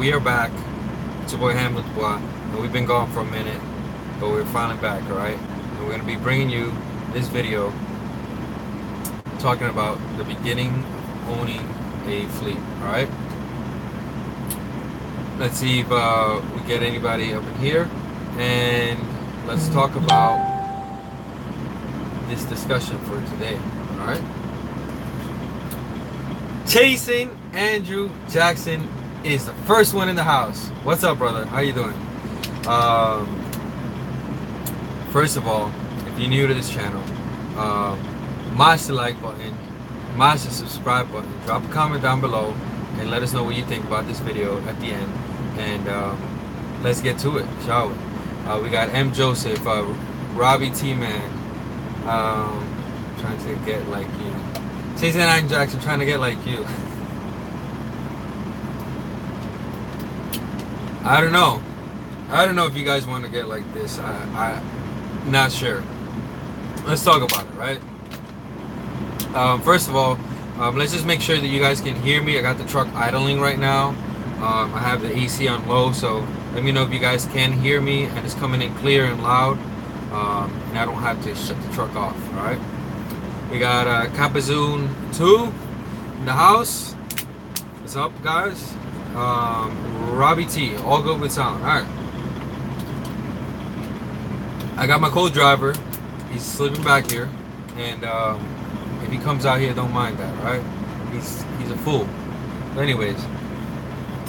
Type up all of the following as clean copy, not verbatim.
we are back. It's your boy Hamlet Bois, and we've been gone for a minute, but we're finally back, alright? And we're going to be bringing you this video talking about the beginning of owning a fleet, alright? Let's see if we get anybody up in here, and let's talk about this discussion for today, alright? Chasing Andrew Jackson is the first one in the house. What's up, brother? How you doing? First of all, if you're new to this channel, mash the like button, mash the subscribe button, drop a comment down below, and let us know what you think about this video at the end. And let's get to it, shall we? We got M. Joseph, Robbie T-Man, trying to get like you. Chasing Andrew Jackson, trying to get like you. I don't know if you guys want to get like this. I'm not sure. Let's talk about it, right? First of all, let's just make sure that you guys can hear me. I got the truck idling right now. I have the AC on low, so let me know if you guys can hear me and it's coming in clear and loud, and I don't have to shut the truck off. All right. We got Capazoon 2 in the house. What's up, guys? Robbie T, all good with sound. Alright. I got my co-driver. He's sleeping back here. And if he comes out here, don't mind that, alright? He's a fool. But anyways,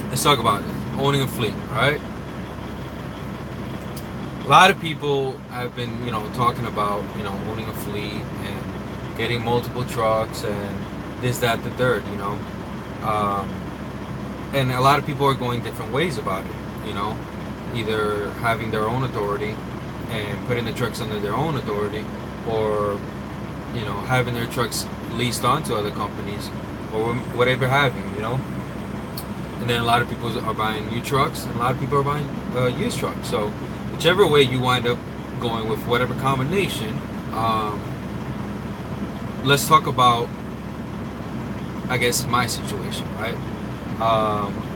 let's talk about it. Owning a fleet, alright? A lot of people have been, talking about, owning a fleet and getting multiple trucks and this, that, the third, and a lot of people are going different ways about it, either having their own authority and putting the trucks under their own authority, or, having their trucks leased onto other companies, or whatever have you, And then a lot of people are buying new trucks, and a lot of people are buying used trucks. So whichever way you wind up going with, whatever combination, let's talk about, I guess, my situation, right?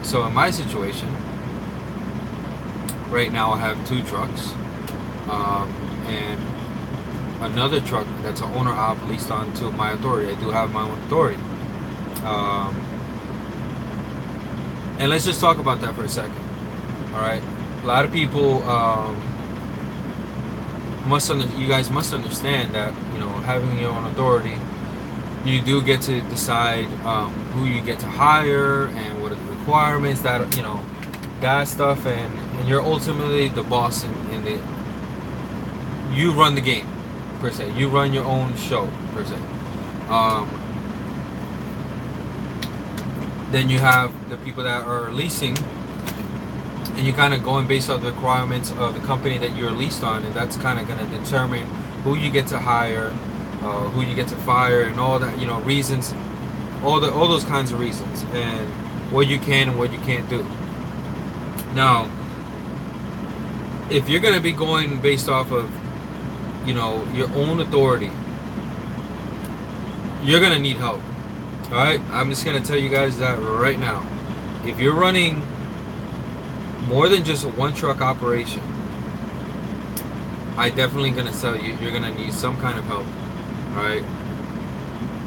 So in my situation, right now I have 2 trucks, and another truck that's an owner op leased onto my authority. I do have my own authority. And let's just talk about that for a second. All right, a lot of people you guys must understand that having your own authority, you do get to decide who you get to hire and what are the requirements, that that stuff, and you're ultimately the boss in the. You run the game, per se. You run your own show, per se. Then you have the people that are leasing, and you're kind of going based on the requirements of the company that you're leased on, and that's kind of going to determine who you get to hire, who you get to fire, and all that, reasons, all those kinds of reasons, and what you can and what you can't do. Now, if you're going to be going based off of, your own authority, you're going to need help. All right, I'm just going to tell you guys that right now. If you're running more than just a one truck operation, I definitely going to tell you you're going to need some kind of help. All right,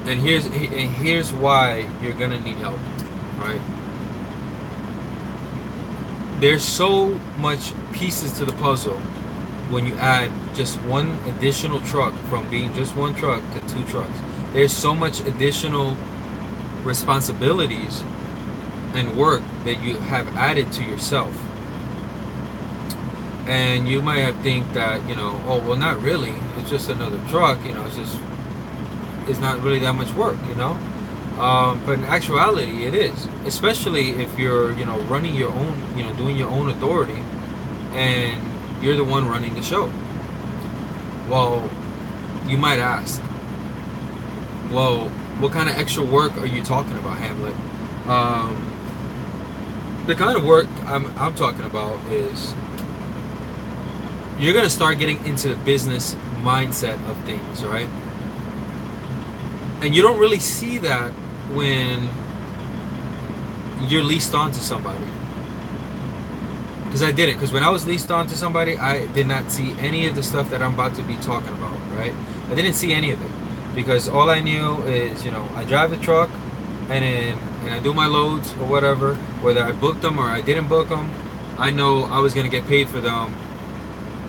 and here's why you're going to need help. All right, there's so much pieces to the puzzle when you add just one additional truck, from being just one truck to 2 trucks. There's so much additional responsibilities and work that you have added to yourself. And you might have think that, oh, well, not really. It's just another truck, it's not really that much work, But in actuality, it is. Especially if you're, running your own, doing your own authority, and you're the one running the show. Well, you might ask, well, what kind of extra work are you talking about, Hamlet? The kind of work I'm talking about is you're going to start getting into the business mindset of things, right? And you don't really see that when you're leased on to somebody. because I didn't. Because when I was leased on to somebody, I did not see any of the stuff that I'm about to be talking about, right? I didn't see any of it because all I knew is, I drive the truck and I do my loads or whatever. Whether I booked them or I didn't book them, I know I was gonna get paid for them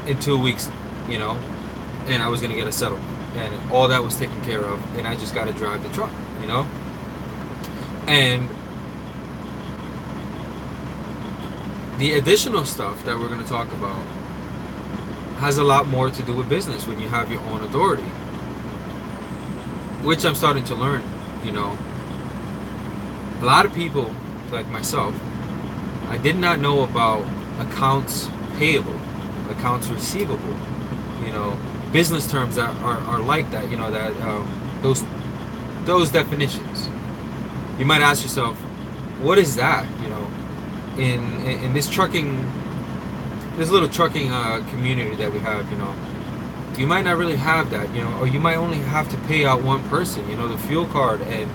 in 2 weeks, and I was gonna get a settlement, and all that was taken care of, and I just got to drive the truck, and the additional stuff that we're going to talk about has a lot more to do with business when you have your own authority, which I'm starting to learn. A lot of people like myself, I did not know about accounts payable, accounts receivable, business terms that are like that, those definitions. You might ask yourself, what is that? In this little trucking community that we have, you might not really have that, or you might only have to pay out one person, the fuel card and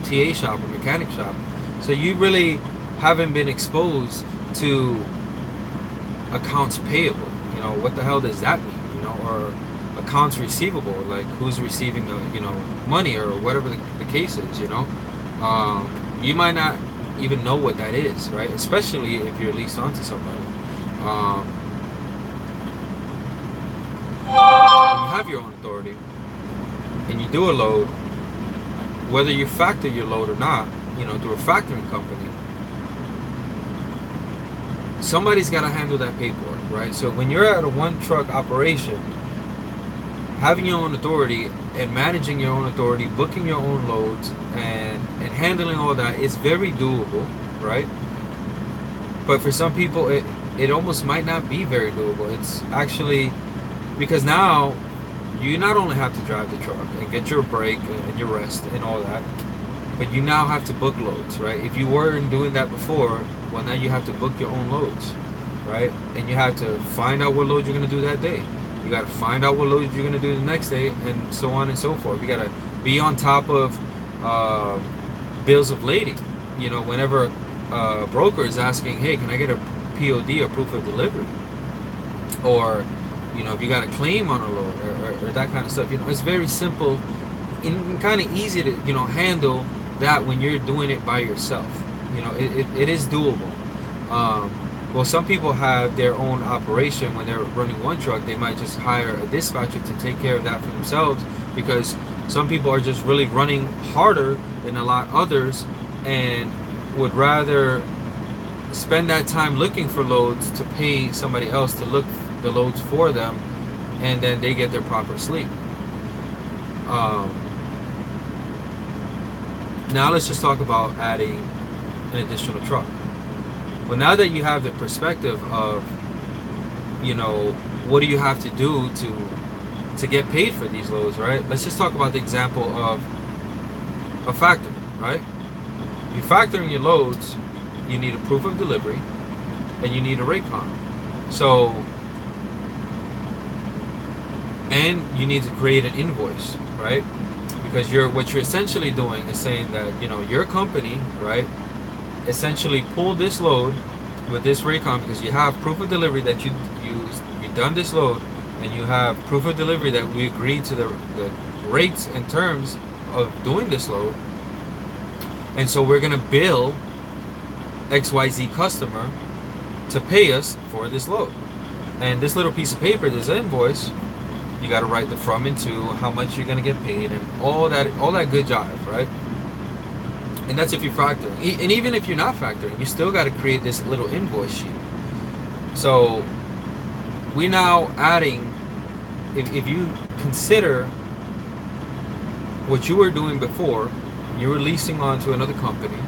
TA shop or mechanic shop. So you really haven't been exposed to accounts payable. What the hell does that mean? Or accounts receivable, like who's receiving the money or whatever the case is. You might not even know what that is, right? Especially if you're leased onto somebody. When you have your own authority and you do a load, whether you factor your load or not, through a factoring company, somebody's got to handle that paperwork, right? So when you're at a one truck operation, having your own authority and managing your own authority, booking your own loads, and handling all that is very doable, right? But for some people, it almost might not be very doable. It's actually because now you not only have to drive the truck and get your break and your rest and all that, but you now have to book loads, right? If you weren't doing that before, well, now you have to book your own loads, right? And you have to find out what load you're going to do that day. You got to find out what loads you're going to do the next day, and so on and so forth. You got to be on top of bills of lading. Whenever a broker is asking, hey, can I get a POD, a proof of delivery? Or, if you got a claim on a load or that kind of stuff, it's very simple and kind of easy to, handle that when you're doing it by yourself. It is doable. Well, some people have their own operation. When they're running one truck, they might just hire a dispatcher to take care of that for themselves, because some people are just really running harder than a lot others and would rather spend that time looking for loads to pay somebody else to look the loads for them, and then they get their proper sleep. Now let's just talk about adding an additional truck. Well, now that you have the perspective of, what do you have to do to get paid for these loads, right? Let's just talk about the example of a factor, right? You're factoring your loads, you need a proof of delivery, and you need a Raycon. So, and you need to create an invoice, right? Because what you're essentially doing is saying that, your company, right, essentially pulled this load with this Raycon because you have proof of delivery that you've done this load, and you have proof of delivery that we agreed to the rates and terms of doing this load. And so we're going to bill XYZ customer to pay us for this load. And this little piece of paper, this invoice, you got to write the from and to, how much you're going to get paid, and all that good jive, right? And that's if you're factoring. And even if you're not factoring, you still got to create this little invoice sheet. So we're now adding, if you consider what you were doing before, you were leasing onto another company,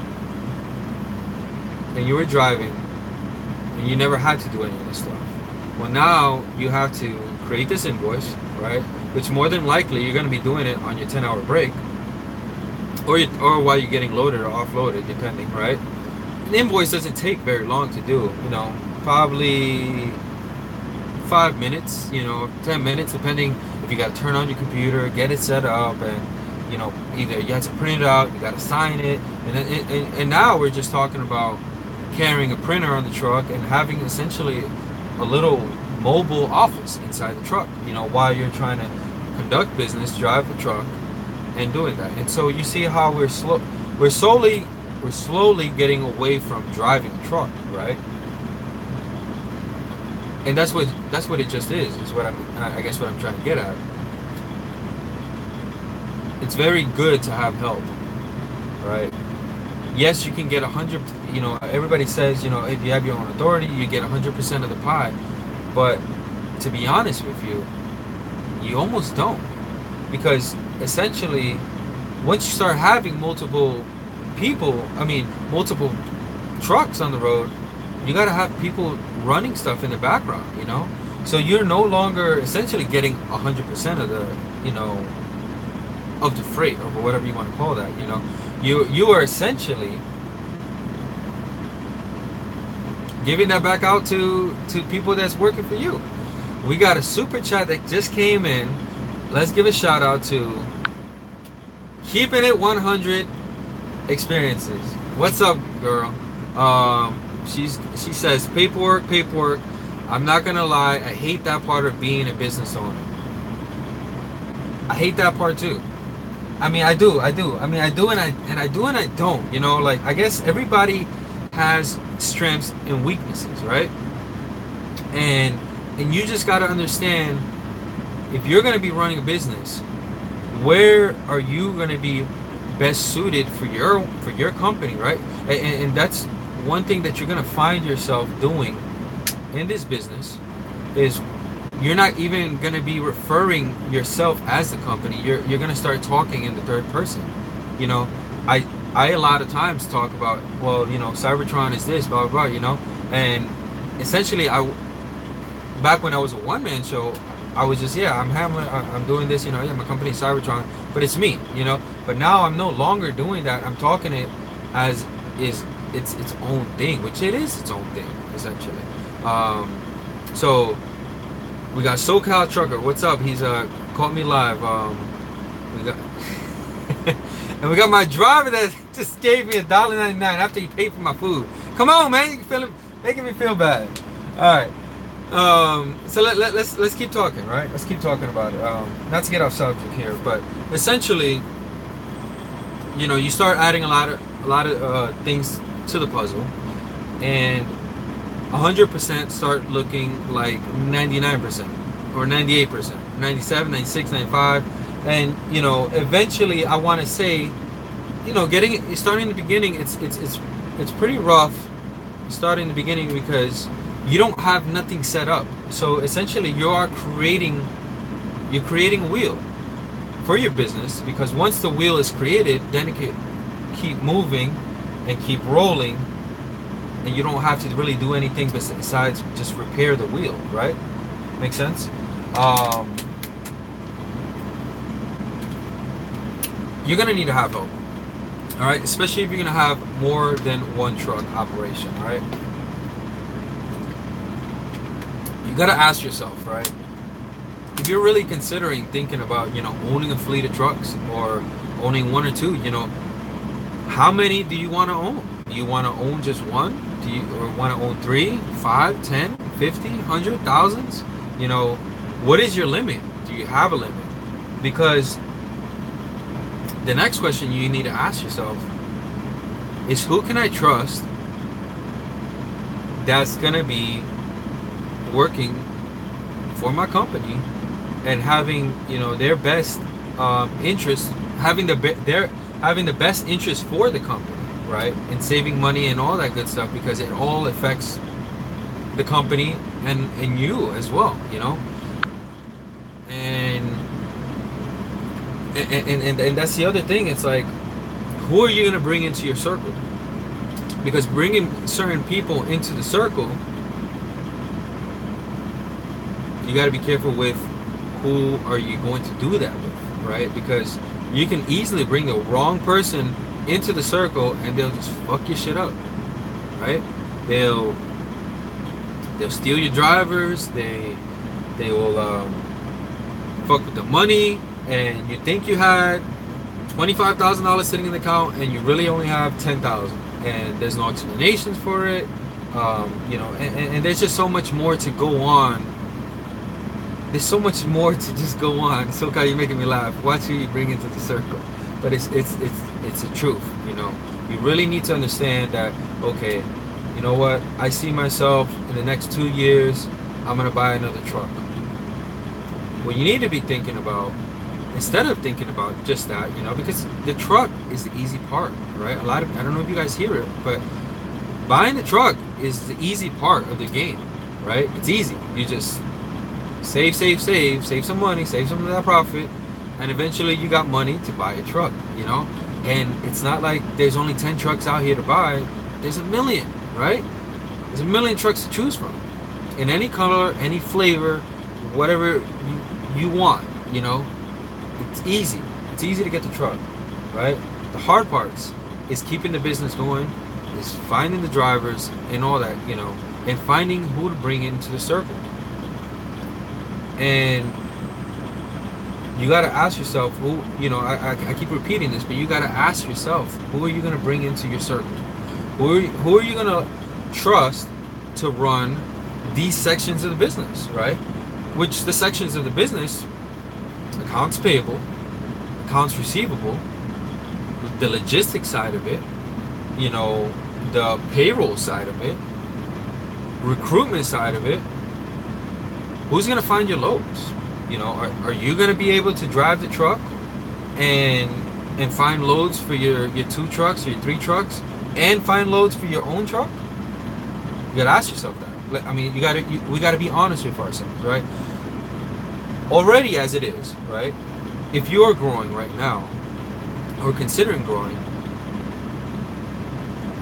and you were driving, and you never had to do any of this stuff. Well, now you have to create this invoice, right? Which more than likely you're going to be doing it on your 10-hour break, or while you're getting loaded or offloaded, depending, right? An invoice doesn't take very long to do, probably 5 minutes, 10 minutes, depending if you got to turn on your computer, get it set up, and either you have to print it out, you got to sign it, and now we're just talking about carrying a printer on the truck and having essentially a little mobile office inside the truck, you know, while you're trying to conduct business, drive the truck, and doing that. And so you see how we're slowly getting away from driving a truck, right? And that's what it just is what I guess what I'm trying to get at. It's very good to have help, right? Yes, you can get 100, you know, everybody says, you know, if you have your own authority, you get 100% of the pie. But to be honest with you, you almost don't. Because essentially, once you start having multiple trucks on the road, you got to have people running stuff in the background, you know? So you're no longer essentially getting 100% of the, you know, of the freight, or whatever you want to call that, you know? You are essentially giving that back out to people that's working for you. We got a super chat that just came in. Let's give a shout out to Keeping It 100 Experiences. What's up, girl? She says paperwork. I'm not gonna lie, I hate that part of being a business owner. I hate that part too. I mean, I do. I mean, I do and I don't. You know, like, I guess everybody has strengths and weaknesses, right? And you just got to understand, if you're going to be running a business, where are you going to be best suited for your company, right? And that's one thing that you're going to find yourself doing in this business is you're not even going to be referring yourself as the company. You're going to start talking in the third person. You know, I a lot of times talk about, well, you know, Cybertron is this, blah, blah, blah, you know. And essentially, back when I was a one-man show, I was just, yeah, I'm doing this, you know, yeah, my company is Cybertron, but it's me, you know. But now I'm no longer doing that. I'm talking it as is its own thing, which it is its own thing, essentially. So we got SoCal Trucker. What's up? He's caught me live. We got and we got my driver that just gave me $1.99 after he paid for my food. Come on, man, making me feel bad. All right. So let's keep talking, right? Let's keep talking about it. Not to get off subject here, but essentially, you know, you start adding a lot of things to the puzzle, and 100% start looking like 99% or 98%, 97, 96, 95, and you know, eventually, I want to say, you know, starting in the beginning, it's pretty rough starting in the beginning because you don't have nothing set up. So essentially, you're creating a wheel for your business, because once the wheel is created, then it can keep moving and keep rolling, and you don't have to really do anything besides just repair the wheel, right? Make sense? You're gonna need to have help, all right? Especially if you're gonna have more than one truck operation, all right? You gotta ask yourself, right? If you're really thinking about, you know, owning a fleet of trucks or owning one or two, you know, how many do you want to own? Do you want to own just one? Do you want to own 3, 5, 10, 50, 100, thousands? You know, what is your limit? Do you have a limit? Because the next question you need to ask yourself is, who can I trust that's going to be working for my company and having, you know, their best interest, having the best interest for the company, right? And saving money and all that good stuff, because it all affects the company and you as well, you know. And that's the other thing. It's like, who are you going to bring into your circle? Because bringing certain people into the circle, you got to be careful with who are you going to do that with, right? Because you can easily bring the wrong person into the circle and they'll just fuck your shit up, right? They'll steal your drivers. They will fuck with the money, and you think you had $25,000 sitting in the account, and you really only have $10,000, and there's no explanations for it. You know, and there's just so much more to go on. There's so much more to just go on. SoCal, you're making me laugh. Watch who you bring into the circle. But it's the truth, you know. You really need to understand that, okay, you know what? I see myself in the next 2 years, I'm going to buy another truck. What you need to be thinking about, instead of thinking about just that, you know, because the truck is the easy part, right? I don't know if you guys hear it, but buying the truck is the easy part of the game, right? It's easy. You just save some money, save some of that profit, and eventually you got money to buy a truck, you know? And it's not like there's only 10 trucks out here to buy. There's a million, right? There's a million trucks to choose from. In any color, any flavor, whatever you want, you know? It's easy. It's easy to get the truck, right? The hard parts is keeping the business going, is finding the drivers and all that, you know, and finding who to bring into the circle. And you got to ask yourself, who, you know, I keep repeating this, but you got to ask yourself, who are you going to bring into your circle? Who are you going to trust to run these sections of the business, right? Which the sections of the business, accounts payable, accounts receivable, the logistics side of it, you know, the payroll side of it, recruitment side of it. Who's going to find your loads? You know, are you going to be able to drive the truck and find loads for your 2 trucks or your 3 trucks and find loads for your own truck? You got to ask yourself that. I mean, we got to be honest with ourselves, right? Already as it is, right? If you are growing right now or considering growing,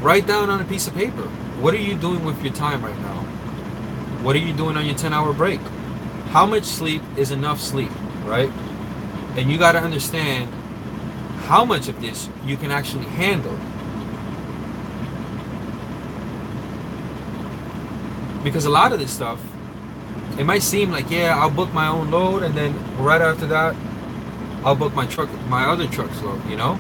write down on a piece of paper, what are you doing with your time right now? What are you doing on your 10-hour break? How much sleep is enough sleep, right? And you got to understand how much of this you can actually handle. Because a lot of this stuff, it might seem like, yeah, I'll book my own load, and then right after that, I'll book my other truck's load, you know?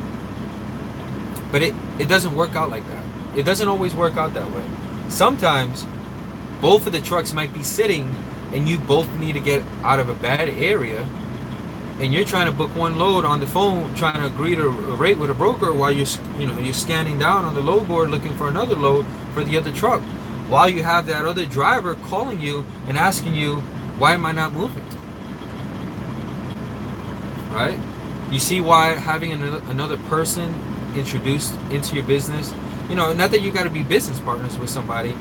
But it doesn't work out like that. It doesn't always work out that way. Sometimes both of the trucks might be sitting and you both need to get out of a bad area, and you're trying to book one load on the phone, trying to agree to a rate with a broker while you're scanning down on the load board looking for another load for the other truck, while you have that other driver calling you and asking you, why am I not moving? Right? You see why having another person introduced into your business, you know, not that you got to be business partners with somebody,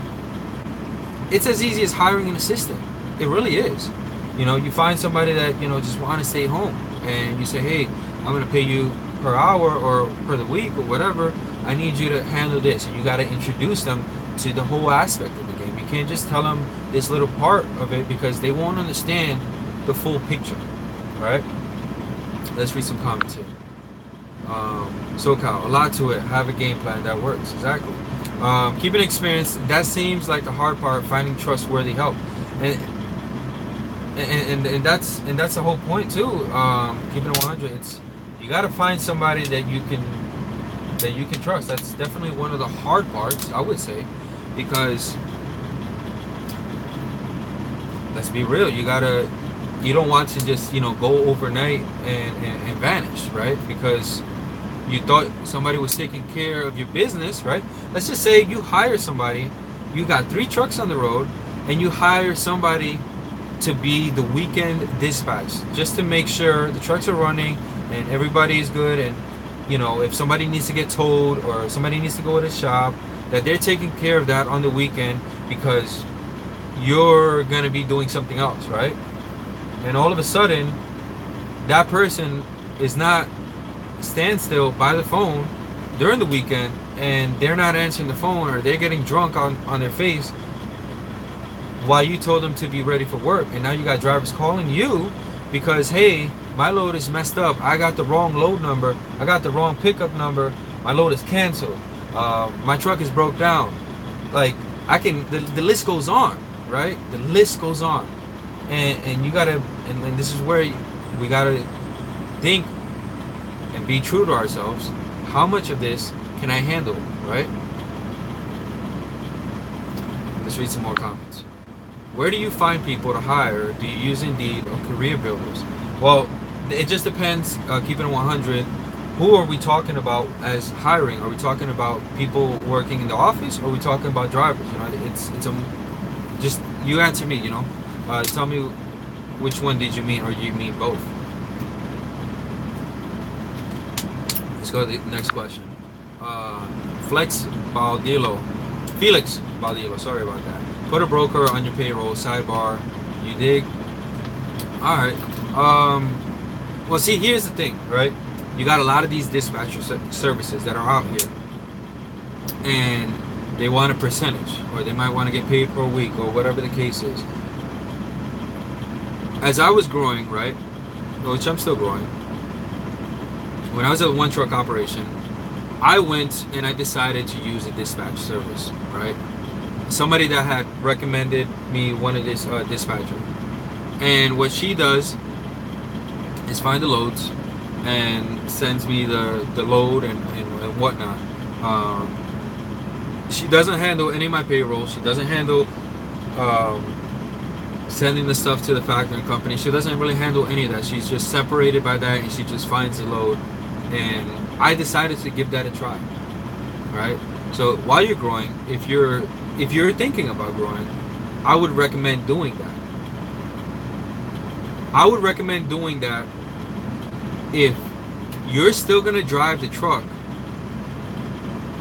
it's as easy as hiring an assistant. It really is. You know, you find somebody that, you know, just want to stay home, and you say, hey, I'm going to pay you per hour or per the week or whatever. I need you to handle this. And you got to introduce them to the whole aspect of the game. You can't just tell them this little part of it, because they won't understand the full picture. Right? Let's read some comments here. SoCal, a lot to it. Have a game plan that works. Exactly. Keeping experience, that seems like the hard part, finding trustworthy help. And that's the whole point too. Keeping it 100, it's, you got to find somebody that you can trust. That's definitely one of the hard parts, I would say, because let's be real, you don't want to just, you know, go overnight and vanish, right? Because you thought somebody was taking care of your business, right? Let's just say you hire somebody, you got 3 trucks on the road, and you hire somebody to be the weekend dispatch, just to make sure the trucks are running and everybody is good, and, you know, if somebody needs to get towed or somebody needs to go to the shop, that they're taking care of that on the weekend, because you're going to be doing something else, right? And all of a sudden, that person is not standstill by the phone during the weekend, and they're not answering the phone, or they're getting drunk on their face while you told them to be ready for work. And now you got drivers calling you because, hey, my load is messed up, I got the wrong load number, I got the wrong pickup number, my load is canceled, my truck is broke down. Like, the list goes on, right? The list goes on. And you gotta, and this is where we gotta think and be true to ourselves. How much of this can I handle, right? Let's read some more comments. Where do you find people to hire? Do you use Indeed or Career Builders? Well, it just depends. Keeping it 100. Who are we talking about as hiring? Are we talking about people working in the office, or are we talking about drivers? You know, it's a just you answer me. You know, tell me which one did you mean, or you mean both? Let's go to the next question. Felix Baldillo. Sorry about that. Put a broker on your payroll. Sidebar. You dig? All right. Well, see, here's the thing, right? You got a lot of these dispatcher services that are out here, and they want a percentage, or they might want to get paid per week, or whatever the case is. As I was growing, right, which I'm still growing, when I was at a one-truck operation, I went and I decided to use a dispatch service, right? Somebody that had recommended me one of this dispatcher, and what she does is find the loads and sends me the load and whatnot. She doesn't handle any of my payroll. She doesn't handle sending the stuff to the factoring company. She doesn't really handle any of that. She's just separated by that, and she just finds the load. And I decided to give that a try. Right? So while you're growing, if you're thinking about growing, I would recommend doing that. I would recommend doing that if you're still gonna drive the truck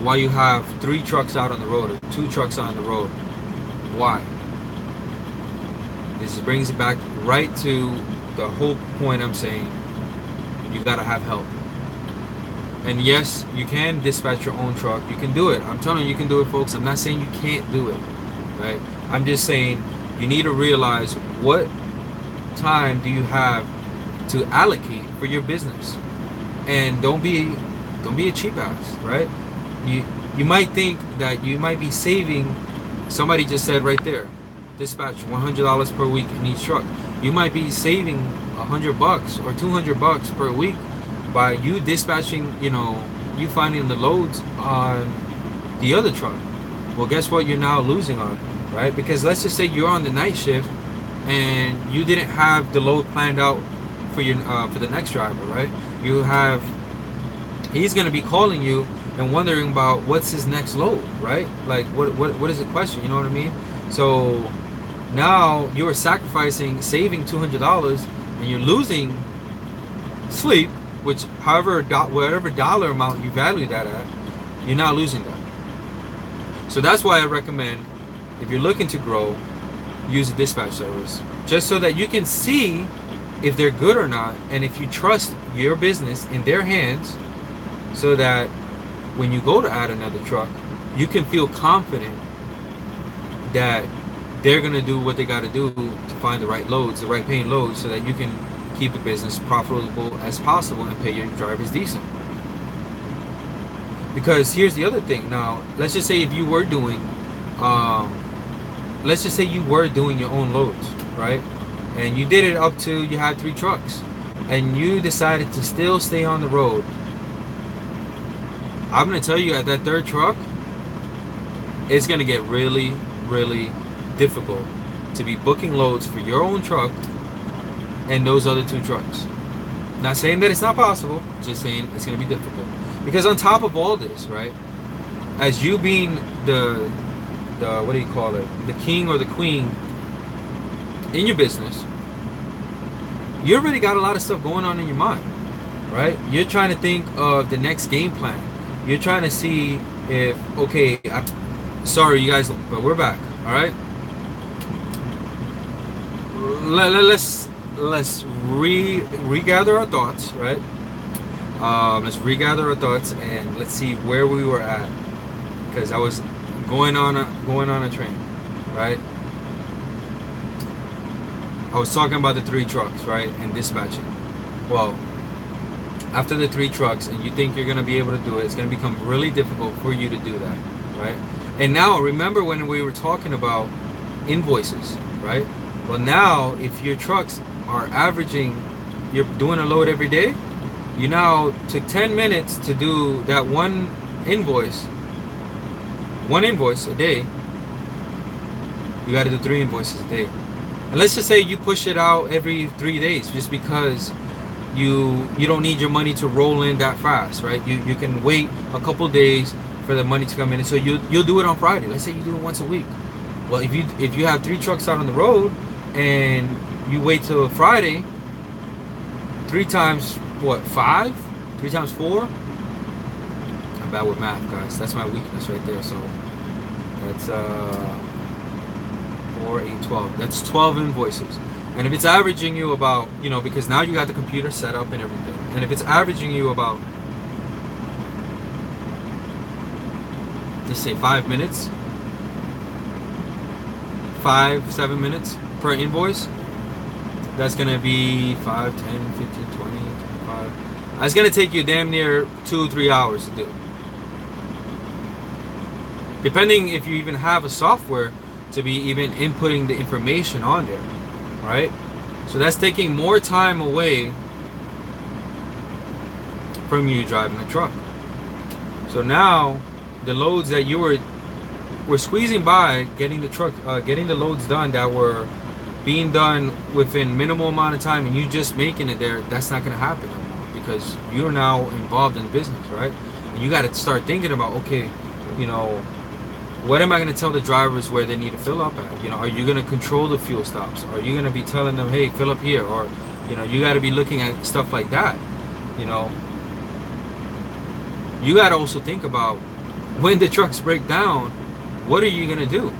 while you have 3 trucks out on the road, or 2 trucks on the road. Why? This brings it back right to the whole point I'm saying. You gotta have help. And yes, you can dispatch your own truck. You can do it. I'm telling you can do it, folks. I'm not saying you can't do it, right? I'm just saying you need to realize what time do you have to allocate for your business, and don't be a cheap ass, right? You might think that you might be saving. Somebody just said right there, dispatch $100 per week in each truck. You might be saving $100 or $200 per week by you dispatching, you finding the loads on the other truck. Well, guess what you're now losing on, right? Because let's just say you're on the night shift and you didn't have the load planned out for your for the next driver, right? He's going to be calling you and wondering about what's his next load, right? Like what is the question? You know what I mean? So now you are saving $200, and you're losing sleep, which whatever dollar amount you value that at, you're not losing that. So that's why I recommend, if you're looking to grow, use a dispatch service, just so that you can see if they're good or not, and if you trust your business in their hands, so that when you go to add another truck, you can feel confident that they're going to do what they got to do to find the right loads, the right paying loads, so that you can keep the business profitable as possible and pay your drivers decent. Because here's the other thing. Now, let's just say if you were doing, your own loads, right? And you did it up to, you had 3 trucks, and you decided to still stay on the road. I'm going to tell you, at that 3rd truck, it's going to get really, really difficult to be booking loads for your own truck and those other 2 trucks. Not saying that it's not possible, just saying it's going to be difficult. Because on top of all this, right, as you being the what do you call it, the king or the queen in your business, you already got a lot of stuff going on in your mind, right? You're trying to think of the next game plan. You're trying to see if, okay, sorry you guys, but we're back, all right? Let's regather our thoughts, right? Let's regather our thoughts, and let's see where we were at, because I was going on a train, right? I was talking about the 3 trucks, right, and dispatching. Well, after the 3 trucks, and you think you're going to be able to do it, it's going to become really difficult for you to do that, right? And now, remember when we were talking about invoices, right? Well, now, if your trucks are averaging, you're doing a load every day, you now took 10 minutes to do that one invoice a day, you got to do 3 invoices a day. And let's just say you push it out every 3 days, just because you don't need your money to roll in that fast, right? You can wait a couple days for the money to come in, and so you'll do it on Friday. Let's say you do it once a week. Well, if you have 3 trucks out on the road and you wait till Friday, 3 times what, 5? 3 times 4? I'm bad with math, guys. That's my weakness right there. So that's 4, 8, 12. That's 12 invoices. And if it's averaging you about, because now you got the computer set up and everything, and if it's averaging you about, let's say 5 minutes, 5-7 minutes per invoice, that's gonna be 5, 10, 15, 20, 25. That's gonna take you damn near 2-3 hours to do, depending if you even have a software to be even inputting the information on there, right? So that's taking more time away from you driving a truck. So now the loads that you were squeezing by, getting the loads done that were being done within minimal amount of time, and you just making it there, that's not going to happen anymore, because you're now involved in business, right? And you got to start thinking about, okay, what am I going to tell the drivers where they need to fill up at? Are you going to control the fuel stops? Are you going to be telling them, hey, fill up here? Or, you got to be looking at stuff like that. You got to also think about, when the trucks break down, what are you going to do?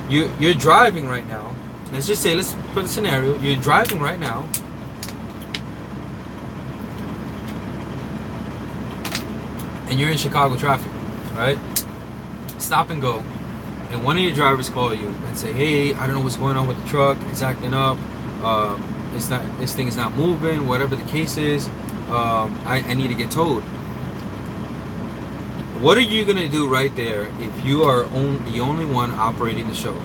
You're driving right now. Let's just say, let's put a scenario. You're driving right now. And you're in Chicago traffic, right? Stop and go, and one of your drivers call you and say, hey, I don't know what's going on with the truck, it's acting up, this thing is not moving, whatever the case is, I need to get towed. What are you gonna do right there if you are the only one operating the show,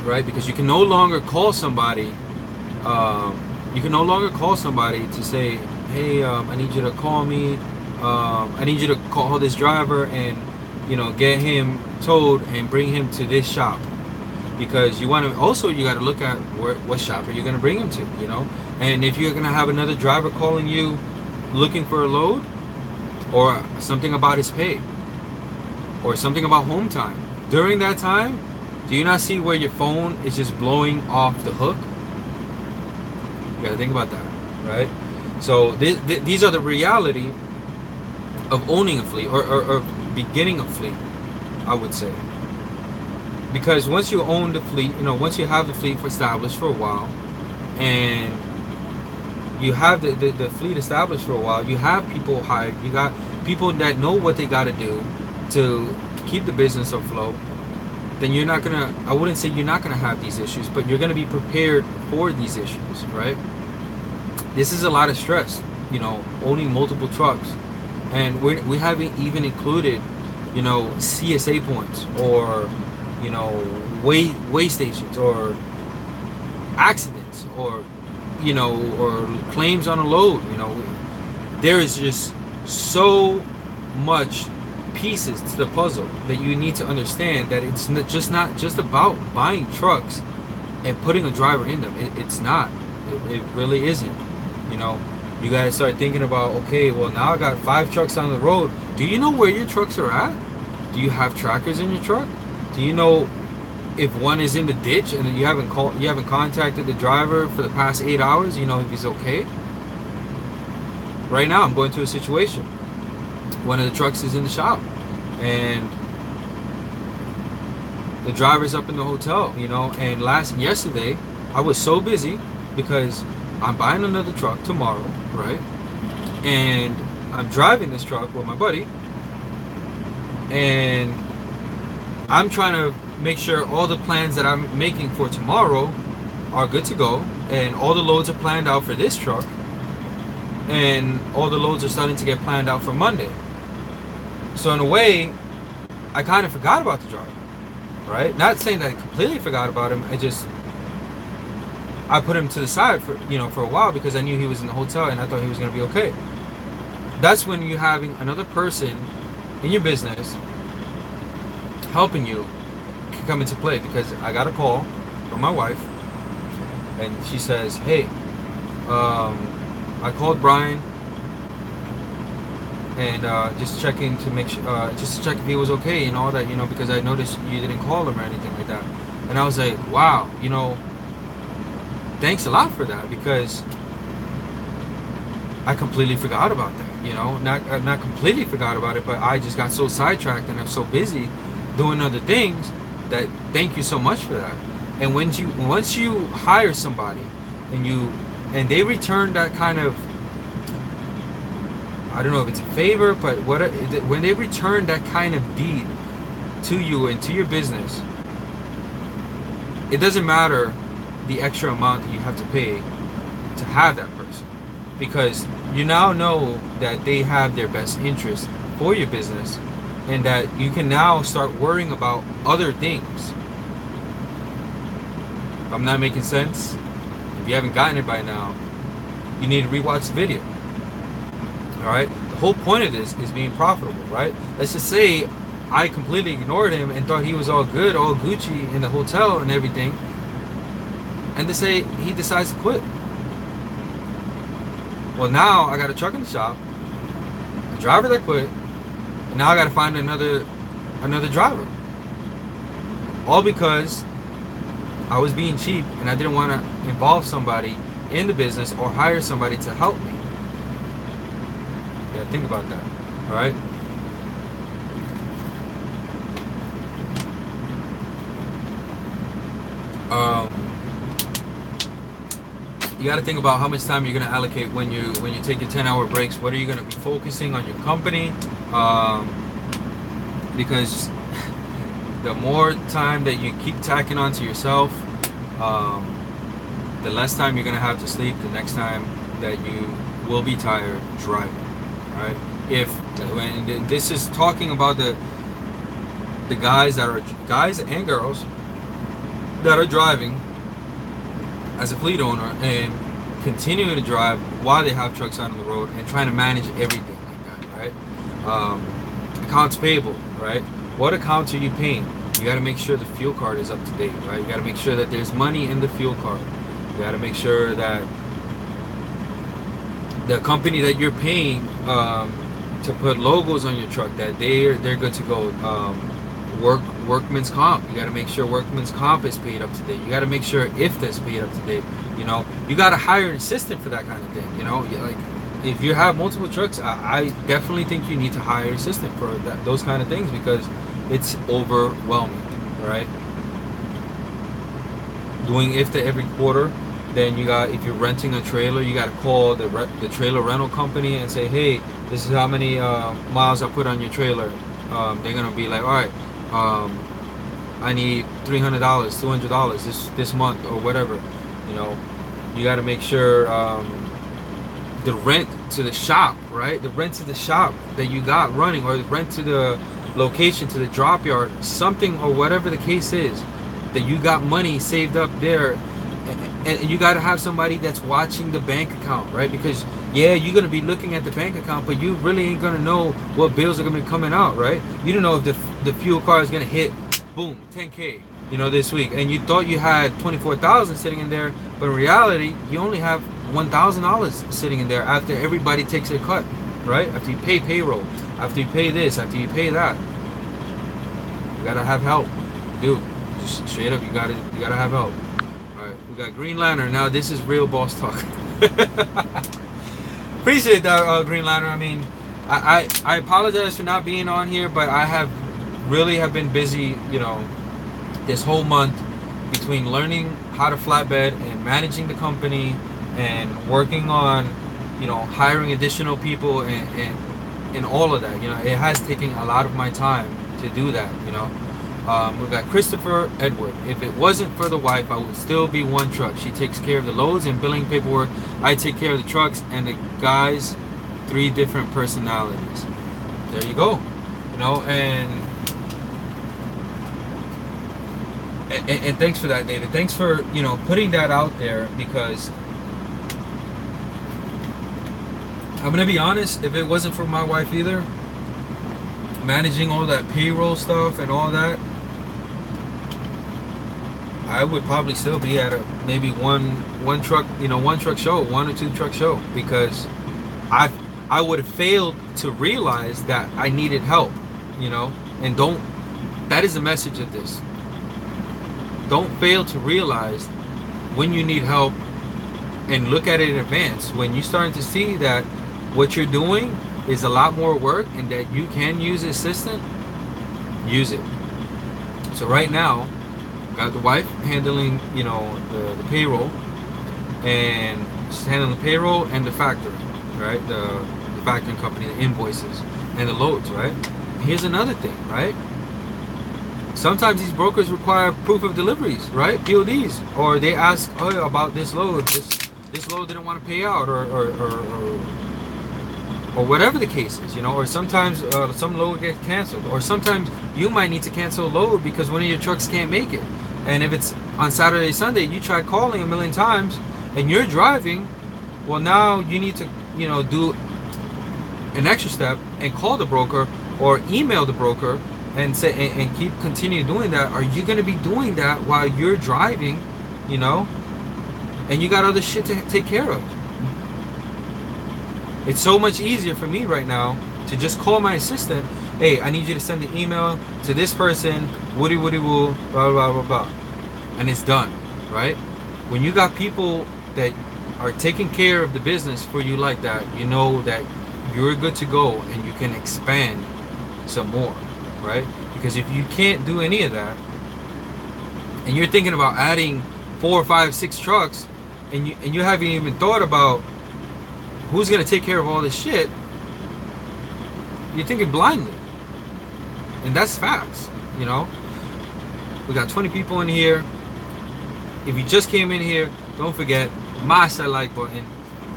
right? Because you can no longer call somebody to say, hey, I need you to call me, I need you to call this driver and get him towed and bring him to this shop, because you got to look at what shop are you going to bring him to, and if you're going to have another driver calling you looking for a load, or something about his pay, or something about home time, during that time, do you not see where your phone is just blowing off the hook? You got to think about that, right? So these are the reality of owning a fleet, or beginning a fleet, I would say. Because once you own the fleet, once you have the fleet established for a while, and you have the fleet established for a while, you have people hired, you got people that know what they got to do to keep the business afloat, then I wouldn't say you're not gonna have these issues, but you're gonna be prepared for these issues, right? This is a lot of stress, owning multiple trucks. And we haven't even included, CSA points, or, way stations, or accidents, or, or claims on a load. There is just so much pieces to the puzzle that you need to understand, that it's not just about buying trucks and putting a driver in them. It's not. It really isn't. You gotta start thinking about, okay, well, now I got 5 trucks on the road. Do you know where your trucks are at? Do you have trackers in your truck? Do you know if one is in the ditch and you haven't contacted the driver for the past 8 hours? If he's okay? Right now, I'm going through a situation. One of the trucks is in the shop, and the driver's up in the hotel. And yesterday, I was so busy because I'm buying another truck tomorrow, right? And I'm driving this truck with my buddy, and I'm trying to make sure all the plans that I'm making for tomorrow are good to go, and all the loads are planned out for this truck, and all the loads are starting to get planned out for Monday. So in a way, I kind of forgot about the driver, right? Not saying that I completely forgot about him. I put him to the side for a while, because I knew he was in the hotel and I thought he was going to be okay. That's when you're having another person in your business helping you can come into play, because I got a call from my wife, and she says, "Hey, I called Brian, and just checking to make sure, just to check if he was okay and all that, because I noticed you didn't call him or anything like that." And I was like, "Wow, thanks a lot for that, because I completely forgot about that. Not completely forgot about it, but I just got so sidetracked and I'm so busy doing other things that thank you so much for that." And once you hire somebody and they return that kind of, I don't know if it's a favor, but when they return that kind of deed to you and to your business, it doesn't matter the extra amount that you have to pay to have that person, because you now know that they have their best interest for your business, and that you can now start worrying about other things. If I'm not making sense, if you haven't gotten it by now, you need to rewatch the video. All right, the whole point of this is being profitable, right? Let's just say I completely ignored him and thought he was all good, all Gucci in the hotel and everything, and to say he decides to quit. Well, now I got a truck in the shop, a driver that quit, and now I got to find another driver. All because I was being cheap and I didn't want to involve somebody in the business or hire somebody to help me. Yeah, think about that. All right. You got to think about how much time you're going to allocate when you take your 10-hour breaks. What are you going to be focusing on your company? Because the more time that you keep tacking onto yourself, the less time you're going to have to sleep the next time that you will be tired driving. Right? When this is talking about the guys and girls that are driving as a fleet owner and continuing to drive while they have trucks out on the road and trying to manage everything like that, right? Accounts payable, right? What accounts are you paying? You got to make sure the fuel card is up to date, right? You got to make sure that there's money in the fuel card. You got to make sure that the company that you're paying to put logos on your truck, that they're good to go. Workman's comp. You got to make sure workman's comp is paid up to date. You got to make sure if that's paid up to date. You got to hire an assistant for that kind of thing. Like if you have multiple trucks, I definitely think you need to hire an assistant for those kind of things, because it's overwhelming. Right? Doing IFTA every quarter. Then if you're renting a trailer, you got to call the trailer rental company and say, "Hey, this is how many miles I put on your trailer." They're gonna be like, "All right, I need $300, $200 this month or whatever." You got to make sure the rent to the shop, right? The rent to the shop that you got running, or the rent to the location, to the drop yard, something, or whatever the case is, that you got money saved up there. And you got to have somebody that's watching the bank account, right? Because you're going to be looking at the bank account, but you really ain't going to know what bills are going to be coming out, right? You don't know if the fuel card is going to hit, boom, 10K, this week. And you thought you had $24,000 sitting in there, but in reality, you only have $1,000 sitting in there after everybody takes their cut, right? After you pay payroll, after you pay this, after you pay that. You got to have help. Dude, just straight up, you got to have help. We got Green Lantern. Now this is real boss talk. Appreciate that, Green Lantern. I mean, I apologize for not being on here, but I have been busy, this whole month, between learning how to flatbed and managing the company and working on, hiring additional people and all of that. It has taken a lot of my time to do that. We've got Christopher Edward. If it wasn't for the wife, I would still be one truck. She takes care of the loads and billing paperwork. I take care of the trucks and the guys. 3 different personalities. There you go. And thanks for that, David. Thanks for putting that out there, because I'm gonna be honest. If it wasn't for my wife either, managing all that payroll stuff and all that, I would probably still be at maybe one truck, one truck show, 1 or 2 truck show, because I I would have failed to realize that I needed help, and that is the message of this. Don't fail to realize when you need help and look at it in advance. When you're starting to see that what you're doing is a lot more work and that you can use an assistant, use it. So right now, got the wife handling, the payroll, and she's handling the payroll and the factory, right? The factoring company, the invoices and the loads, right? Here's another thing, right? Sometimes these brokers require proof of deliveries, right? PODs, or they ask, oh, about this load. This load didn't want to pay out, or whatever the case is, Or sometimes some load gets canceled, or sometimes you might need to cancel a load because one of your trucks can't make it. And if it's on Saturday, Sunday, you try calling a million times, and you're driving. Well, now you need to, do an extra step and call the broker or email the broker and say and continue doing that. Are you going to be doing that while you're driving, and you got other shit to take care of? It's so much easier for me right now to just call my assistant. Hey, I need you to send the email to this person, woody woo, blah blah blah blah, and it's done, right? When you got people that are taking care of the business for you like that, you know that you're good to go and you can expand some more, right? Because if you can't do any of that, and you're thinking about adding 4, 5, 6 trucks, and you haven't even thought about who's gonna take care of all this shit, you're thinking blindly. And that's facts, We got 20 people in here. If you just came in here, don't forget, mash that like button,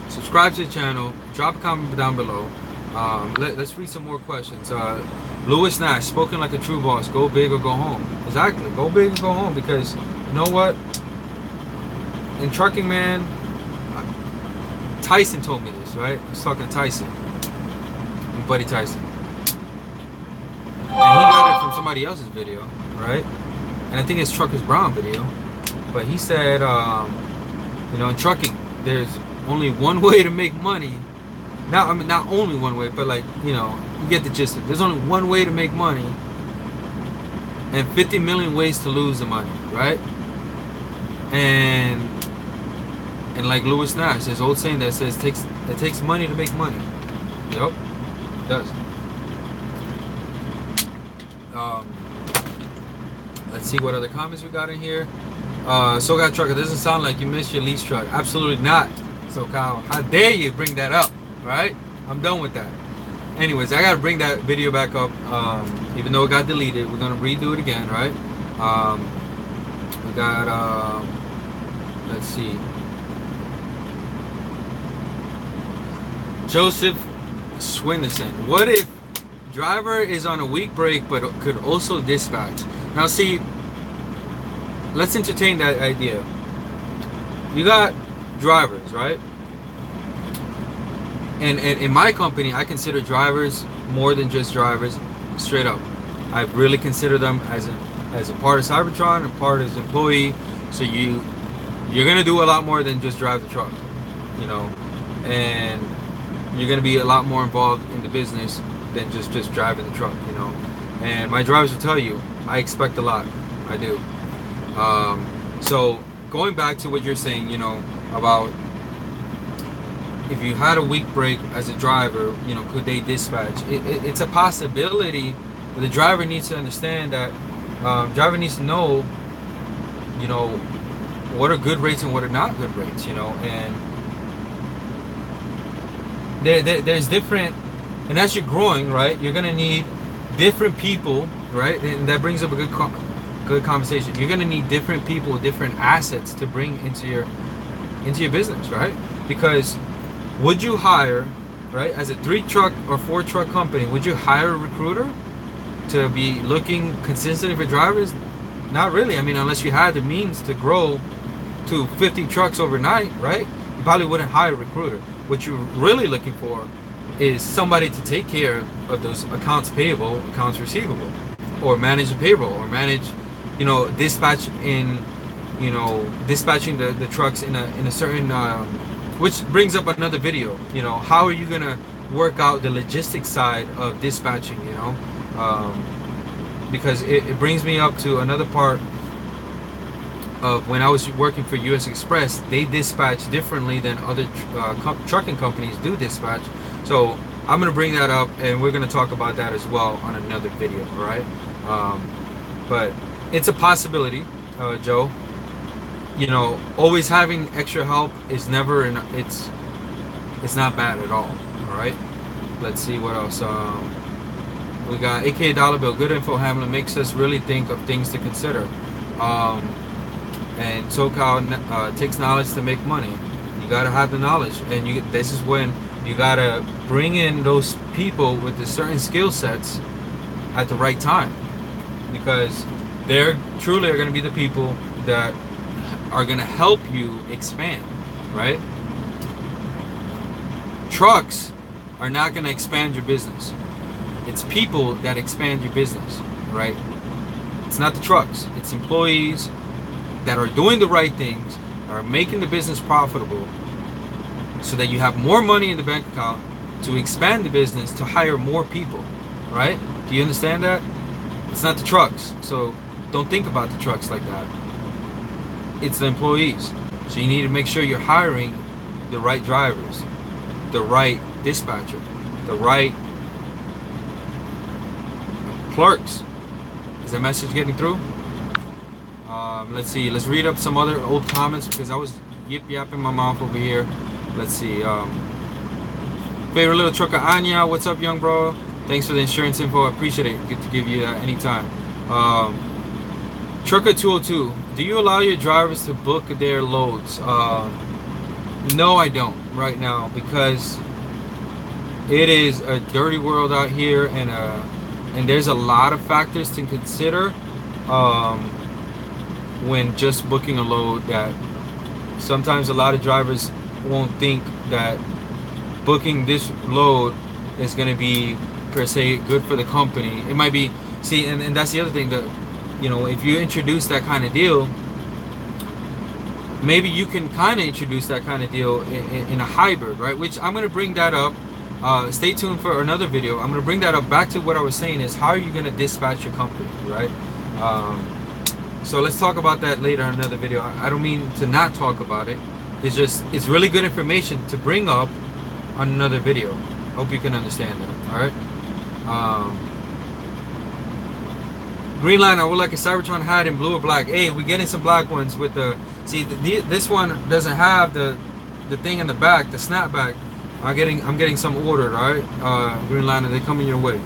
subscribe to the channel, drop a comment down below. Let's read some more questions. Lewis Nash, spoken like a true boss, go big or go home. Exactly, go big or go home, because you know what? In trucking, man, Tyson told me this, right? I was talking to Tyson, my buddy Tyson. And he got it from somebody else's video, right? And I think it's Truckers Brown video. But he said, in trucking, there's only one way to make money. Not only one way, but you get the gist of it. There's only one way to make money and 50 million ways to lose the money, right? And like Lewis Nash, there's old saying that says it takes money to make money. Yep, it does. Let's see what other comments we got in here. SoCal Trucker, doesn't sound like you missed your lease truck. Absolutely not, SoCal. How dare you bring that up, right? I'm done with that. Anyways, I gotta bring that video back up. Even though it got deleted, we're gonna redo it again, right? We got, let's see. Joseph Swinderson. What if driver is on a week break but could also dispatch? Now see, let's entertain that idea. You got drivers, right? And in my company, I consider drivers more than just drivers, straight up. I really consider them as a part of Cybertron, a part as an employee. So you're gonna do a lot more than just drive the truck, and you're gonna be a lot more involved in the business than just driving the truck, And my drivers will tell you, I expect a lot. I do. So going back to what you're saying, about if you had a week break as a driver, could they dispatch? It's a possibility, but the driver needs to understand that. Driver needs to know, what are good rates and what are not good rates, and there's different, and as you're growing, right, you're gonna need different people, right, and that brings up a good conversation. You're gonna need different people with different assets to bring into your business, right? Because would you hire, right, as a 3-truck or 4-truck company, would you hire a recruiter to be looking consistently for drivers? Not really. I mean, unless you had the means to grow to 50 trucks overnight, right? You probably wouldn't hire a recruiter. What you're really looking for is somebody to take care of those accounts payable, accounts receivable, or manage the payroll, or manage, dispatch in you know, dispatching the trucks in a certain, which brings up another video. You know, how are you gonna work out the logistics side of dispatching? You know, because it brings me up to another part of when I was working for US Express. They dispatch differently than other trucking companies do dispatch. So I'm gonna bring that up, and we're gonna talk about that as well on another video. All right, but it's a possibility, Joe. You know, always having extra help is never it's not bad at all. All right, let's see what else. We got AKA Dollar Bill. Good info, Hamlin, makes us really think of things to consider. And SoCal takes knowledge to make money. You gotta have the knowledge, and this is when you gotta bring in those people with the certain skill sets at the right time, because they're truly are gonna be the people that are gonna help you expand, right? Trucks are not gonna expand your business. It's people that expand your business, right? It's not the trucks. It's employees that are doing the right things, are making the business profitable, so that you have more money in the bank account to expand the business, to hire more people, right? Do you understand that? It's not the trucks. So don't think about the trucks like that. It's the employees. So you need to make sure you're hiring the right drivers, the right dispatcher, the right clerks. Is that message getting through? Let's see. Let's read up some other old comments, because I was yip-yapping my mouth over here. Let's see. Favorite little trucker, Anya. What's up, young bro? Thanks for the insurance info. I appreciate it. Good to give you that anytime. Trucker 202. Do you allow your drivers to book their loads? No, I don't right now, because it is a dirty world out here, and there's a lot of factors to consider when just booking a load, that sometimes a lot of drivers won't think that booking this load is going to be per se good for the company. It might be, see, and that's the other thing, that, you know, if you introduce that kind of deal, maybe you can kind of introduce that kind of deal in a hybrid, right? Which I'm going to bring that up. Stay tuned for another video. I'm going to bring that up. Back to what I was saying is, how are you going to dispatch your company, right? So let's talk about that later in another video. I don't mean to not talk about it. It's just, it's really good information to bring up on another video. Hope you can understand that. All right. Green line, I would like a Cybertron hat in blue or black. Hey, we're getting some black ones with the, see, this one doesn't have the thing in the back, the snapback. I'm getting some ordered. All right. Green line, they're coming your way.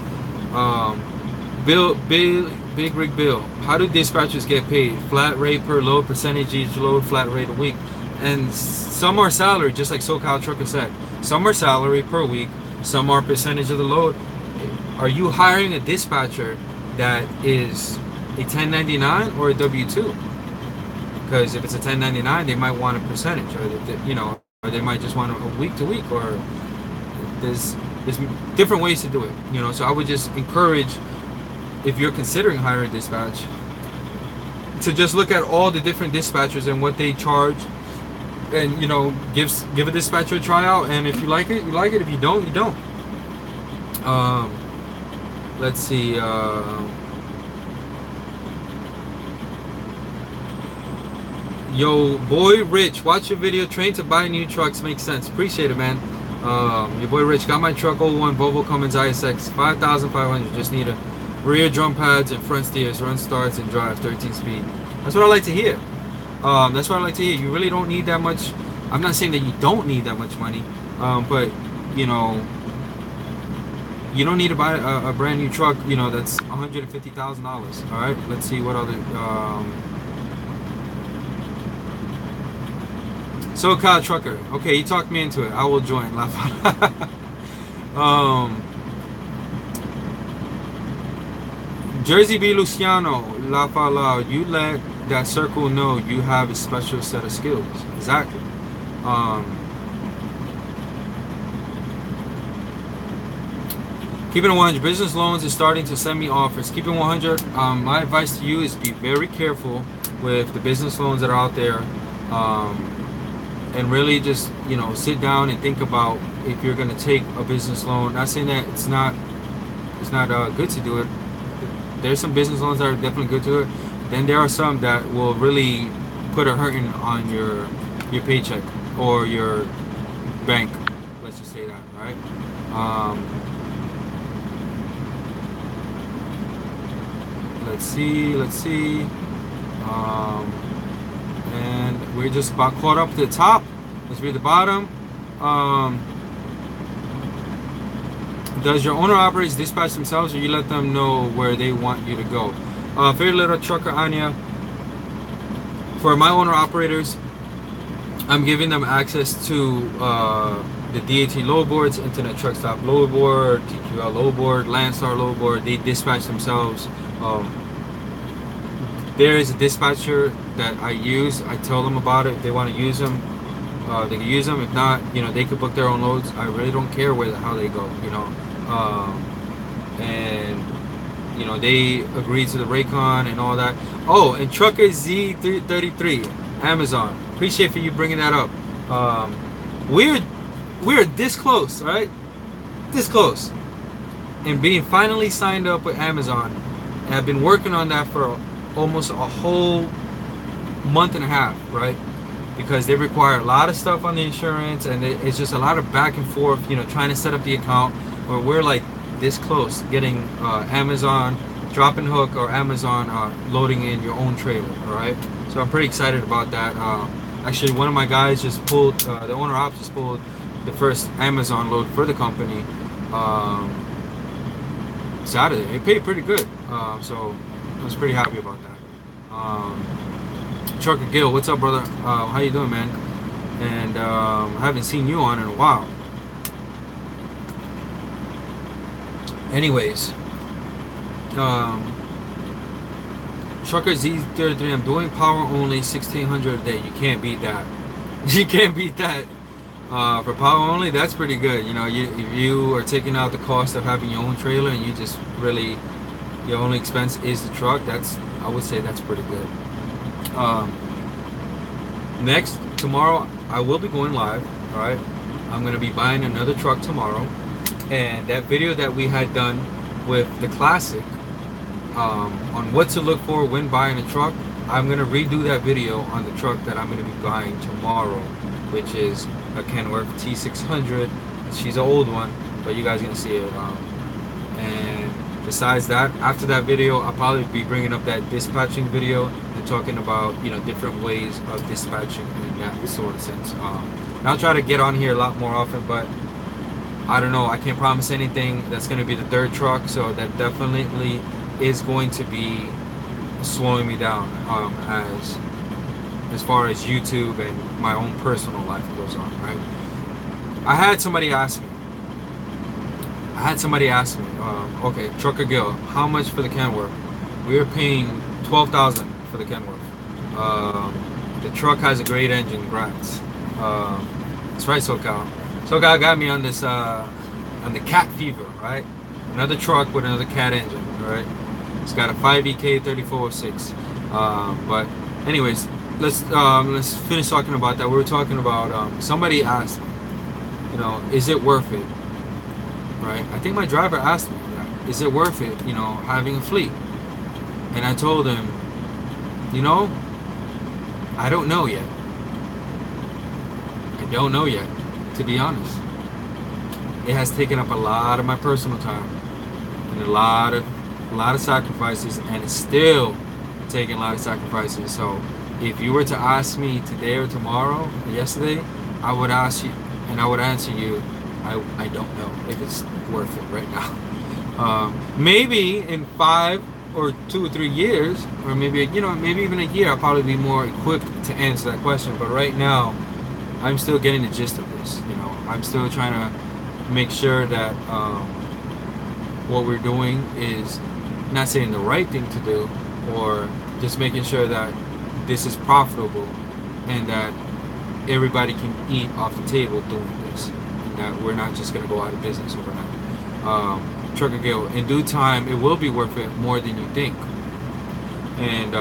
Big Rig Bill. How do dispatchers get paid? Flat rate per load, percentage each load, flat rate a week. And some are salary, just like SoCal Trucker said. Some are salary per week, some are percentage of the load. Are you hiring a dispatcher that is a 1099 or a W-2? Because if it's a 1099, they might want a percentage, or you know, or they might just want a week to week, or there's different ways to do it, you know. So I would just encourage, if you're considering hiring a dispatch, to just look at all the different dispatchers and what they charge, and, you know, give a dispatcher a tryout, and if you like it, you like it. If you don't, you don't. Let's see. Yo, boy Rich, watch your video. Train to buy new trucks makes sense. Appreciate it, man. Your boy Rich got my truck, 01 Volvo Cummins ISX, 5,500. Just need a rear drum pads and front steers, run starts and drive 13 speed. That's what I like to hear. That's what I like to hear. You really don't need that much. I'm not saying that you don't need that much money, but, you know, you don't need to buy a brand new truck, you know, that's $150,000. All right, let's see what other. SoCal Trucker. Okay, he talked me into it. I will join. Laugh. Jersey B. Luciano, La Fala, you let that circle know you have a special set of skills. Exactly. Keeping it 100. Business loans is starting to send me offers. Keeping 100. My advice to you is be very careful with the business loans that are out there, and really just, you know, sit down and think about if you're going to take a business loan. Not saying that it's not good to do it. There's some business loans that are definitely good to it. Then there are some that will really put a hurting on your paycheck or your bank. Let's just say that, right? Let's see. And we're just about caught up to the top. Let's read the bottom. Does your owner operators dispatch themselves, or you let them know where they want you to go? Very little trucker Anya. For my owner operators, I'm giving them access to the DAT load boards, Internet Truck Stop load board, TQL load board, Landstar load board. They dispatch themselves. There is a dispatcher that I use. I tell them about it. If they want to use them, they can use them. If not, you know, they could book their own loads. I really don't care how they go, you know. And you know, they agree to the Raycon and all that. Oh, and Trucker Z33, Amazon. Appreciate for you bringing that up. We're this close, right? This close, and being finally signed up with Amazon. And I've been working on that for almost a whole month and a half, right? Because they require a lot of stuff on the insurance, and it's just a lot of back and forth, you know, trying to set up the account. Where we're like this close getting Amazon drop and hook or Amazon loading in your own trailer. All right, so I'm pretty excited about that. Actually, one of my guys just pulled, the owner ops just pulled the first Amazon load for the company Saturday. It paid pretty good, so I was pretty happy about that. Trucker Gil, what's up, brother? How you doing, man? And I haven't seen you on in a while. Anyways, Trucker Z33, I'm doing power only, 1,600 a day. You can't beat that. You can't beat that. For power only, that's pretty good. You know, if you are taking out the cost of having your own trailer and you just really, your only expense is the truck, I would say that's pretty good. Next, tomorrow, I will be going live. All right, I'm going to be buying another truck tomorrow. And that video that we had done with the Classic on what to look for when buying a truck, I'm going to redo that video on the truck that I'm going to be buying tomorrow, which is a Kenworth T600. She's an old one, but you guys are going to see it. And besides that, after that video, I'll probably be bringing up that dispatching video and talking about, you know, different ways of dispatching in that sort of sense. And I'll try to get on here a lot more often, but I don't know, I can't promise anything. That's going to be the third truck, so that definitely is going to be slowing me down as far as YouTube and my own personal life goes on, right? I had somebody ask me, okay, Trucker Gil, how much for the Kenworth? We were paying $12,000 for the Kenworth. The truck has a great engine, Gratz. That's right, SoCal. SoCal got me on this, on the Cat Fever, right? Another truck with another Cat engine, right? It's got a 5EK 3406. But anyways, let's finish talking about that. We were talking about, somebody asked, you know, is it worth it? Right? I think my driver asked me that. Is it worth it, you know, having a fleet? And I told him, you know, I don't know yet. I don't know yet, to be honest. It has taken up a lot of my personal time and a lot of sacrifices, and it's still taking a lot of sacrifices. So if you were to ask me today or tomorrow or yesterday, I would ask you, and I would answer you, I don't know if it's worth it right now. Maybe in 5 or 2 or 3 years, or maybe, you know, maybe even a year, I'll probably be more equipped to answer that question. But right now, I'm still getting the gist of this. You know, I'm still trying to make sure that what we're doing is not saying the right thing to do, or just making sure that this is profitable and that everybody can eat off the table doing this, and that we're not just going to go out of business overnight. Trucker Gil, in due time, it will be worth it more than you think. And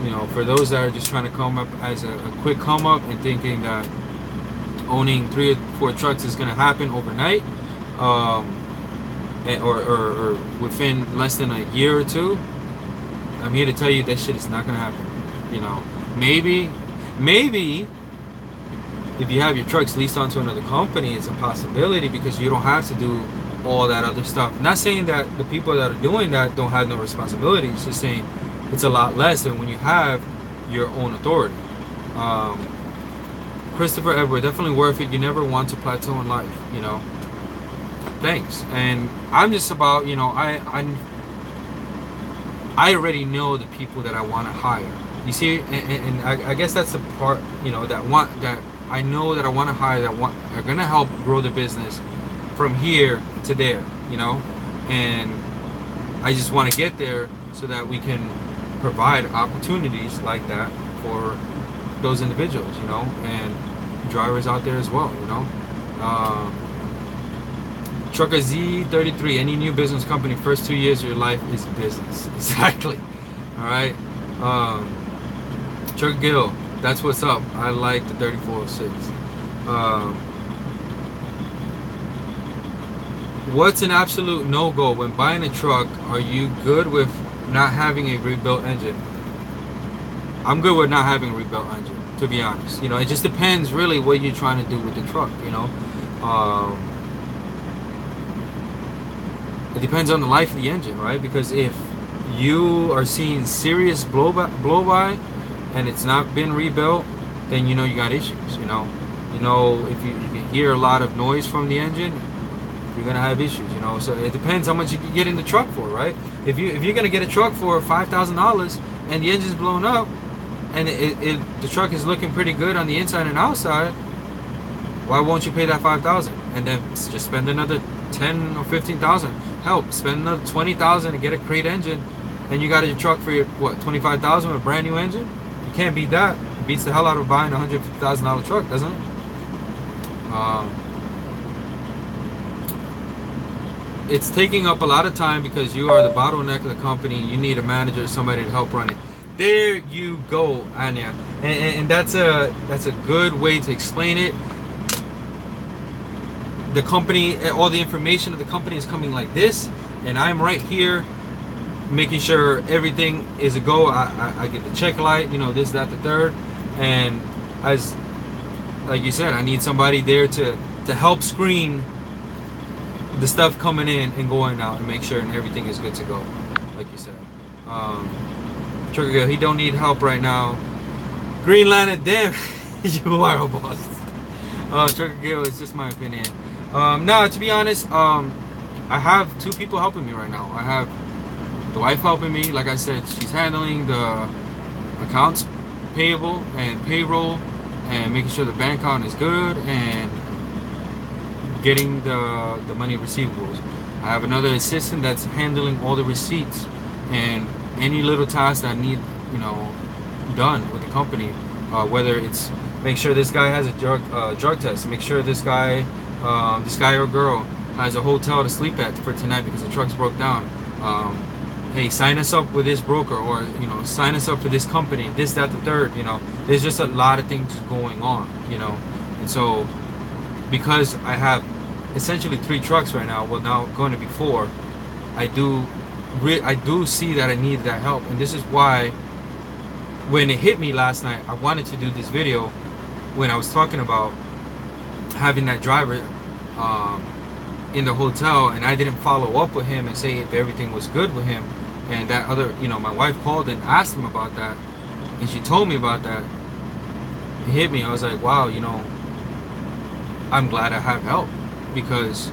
you know, for those that are just trying to come up as a quick come up and thinking that owning 3 or 4 trucks is going to happen overnight, or within less than a year or two, I'm here to tell you that shit is not going to happen. You know, maybe if you have your trucks leased onto another company, it's a possibility because you don't have to do all that other stuff. I'm not saying that the people that are doing that don't have no responsibility. It's just saying it's a lot less than when you have your own authority. Christopher Edward, definitely worth it. You never want to plateau in life, you know. Thanks. And I'm just about, you know, I already know the people that I want to hire. You see, and I guess that's the part, you know, that I know that I want to hire, that are gonna help grow the business from here to there, you know. And I just want to get there so that we can provide opportunities like that for those individuals, you know, and drivers out there as well, you know. Trucker Z33, any new business company, first 2 years of your life is business. Exactly. All right. Trucker Gill, that's what's up. I like the 3406. What's an absolute no-go when buying a truck? Are you good with not having a rebuilt engine? I'm good with not having a rebuilt engine, to be honest. You know, it just depends really what you're trying to do with the truck, you know. It depends on the life of the engine, right? Because if you are seeing serious blow by and it's not been rebuilt, then you know you got issues, you know. You know, if you hear a lot of noise from the engine, you're gonna have issues, you know. So it depends how much you can get in the truck for, right? If you're gonna get a truck for $5,000 and the engine's blown up and the truck is looking pretty good on the inside and outside, why won't you pay that $5,000 and then just spend another $10,000 or $15,000? Help, spend another $20,000 and get a crate engine, and you got your truck for your what, $25,000 with a brand new engine? You can't beat that. It beats the hell out of buying a $150,000 truck, doesn't it? It's taking up a lot of time because you are the bottleneck of the company. You need a manager, somebody to help run it. There you go, Anya, and that's a good way to explain it. The company, all the information of the company is coming like this, and I'm right here making sure everything is a go. I get the check light, you know, this, that, the third, and as like you said, I need somebody there to help screen the stuff coming in and going out and make sure and everything is good to go, like you said. Trucker Gill, he don't need help right now. Green Lantern, damn, you are a boss. Trucker Gill, it's just my opinion. No, to be honest, I have 2 people helping me right now. I have the wife helping me. Like I said, she's handling the accounts payable and payroll and making sure the bank account is good and getting the money receivables. I have another assistant that's handling all the receipts and any little tasks that need, you know, done with the company. Whether it's make sure this guy has a drug test, make sure this guy or girl has a hotel to sleep at for tonight because the truck's broke down. Hey, sign us up with this broker, or, you know, sign us up for this company, this, that, the third, you know. There's just a lot of things going on, you know. And so because I have essentially 3 trucks right now, well, now going to be 4, I do see that I need that help. And this is why when it hit me last night, I wanted to do this video when I was talking about having that driver in the hotel, and I didn't follow up with him and say if everything was good with him. And that other, you know, my wife called and asked him about that, and she told me about that. It hit me. I was like, wow, you know, I'm glad I have help, because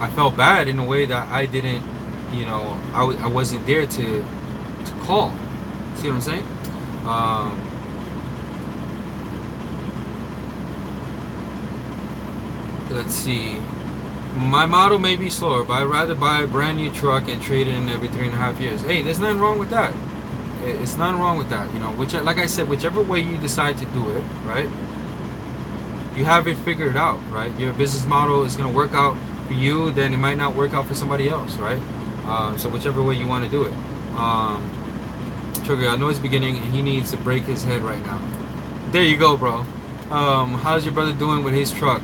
I felt bad in a way that I didn't, you know, I wasn't there to call. See what I'm saying? Let's see. My model may be slower, but I'd rather buy a brand new truck and trade it in every 3.5 years. Hey, there's nothing wrong with that. It's nothing wrong with that. You know, like I said, whichever way you decide to do it, right? You have it figured out, right? Your business model is going to work out for you, then it might not work out for somebody else, right? So whichever way you want to do it. trigger. I know it's beginning, and he needs to break his head right now. There you go, bro. How's your brother doing with his truck?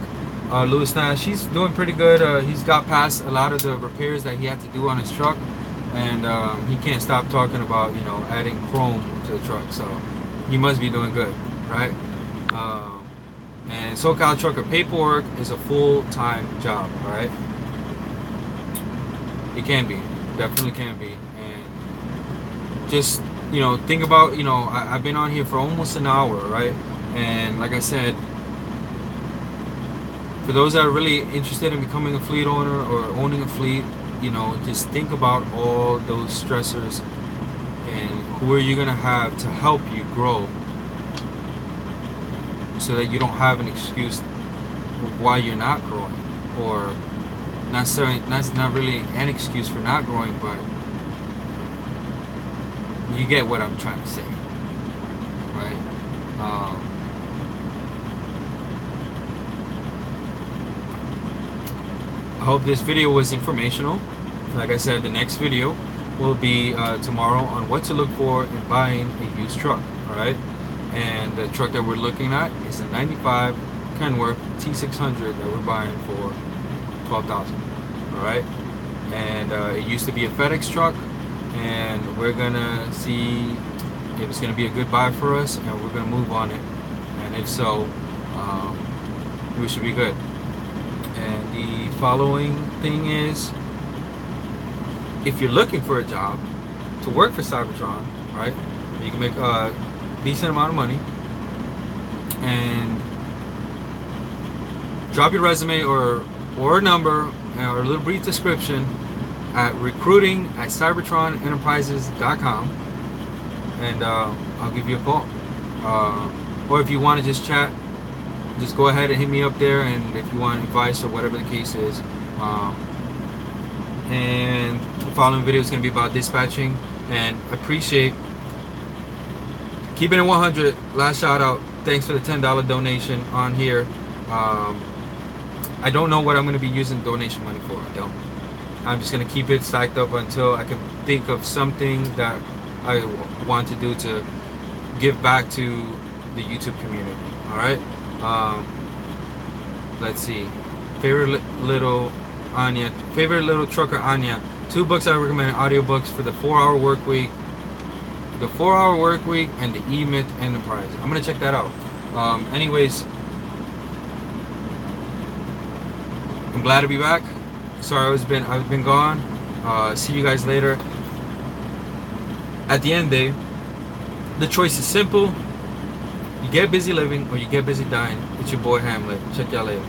Louis Nash, he's doing pretty good. He's got past a lot of the repairs that he had to do on his truck, and he can't stop talking about, you know, adding chrome to the truck. So he must be doing good, right? And SoCal Trucker paperwork is a full-time job, all right? It can be, definitely can be. And just, you know, think about, you know, I've been on here for almost an hour, right? And like I said, for those that are really interested in becoming a fleet owner or owning a fleet, you know, just think about all those stressors and who are you going to have to help you grow, so that you don't have an excuse why you're not growing, or that's not really an excuse for not growing, but you get what I'm trying to say, right? I hope this video was informational. Like I said, the next video will be tomorrow on what to look for in buying a used truck, all right? And the truck that we're looking at is a 95 Kenworth T600 that we're buying for $12,000, all right? And it used to be a FedEx truck, and we're gonna see if it's gonna be a good buy for us, and we're gonna move on it. And if so, we should be good. And the following thing is, if you're looking for a job to work for Cybertron, right? You can make a decent amount of money, and drop your resume or a number or a little brief description at recruiting@cybertronenterprises.com, and I'll give you a call. Or if you want to just chat, just go ahead and hit me up there, and if you want advice or whatever the case is. And the following video is going to be about dispatching, and appreciate keeping it 100. Last shout out, thanks for the $10 donation on here. I don't know what I'm going to be using donation money for. I don't. I'm just going to keep it stacked up until I can think of something that I want to do to give back to the YouTube community. All right. Let's see. Favorite little trucker Anya. 2 books I recommend, audiobooks for the 4-Hour Work Week. The 4-Hour Work Week and the E-Myth Enterprise. I'm gonna check that out. Anyways, I'm glad to be back. Sorry I've been gone. See you guys later. At the end of the day, the choice is simple. You get busy living or you get busy dying. It's your boy Hamlet. Check y'all later.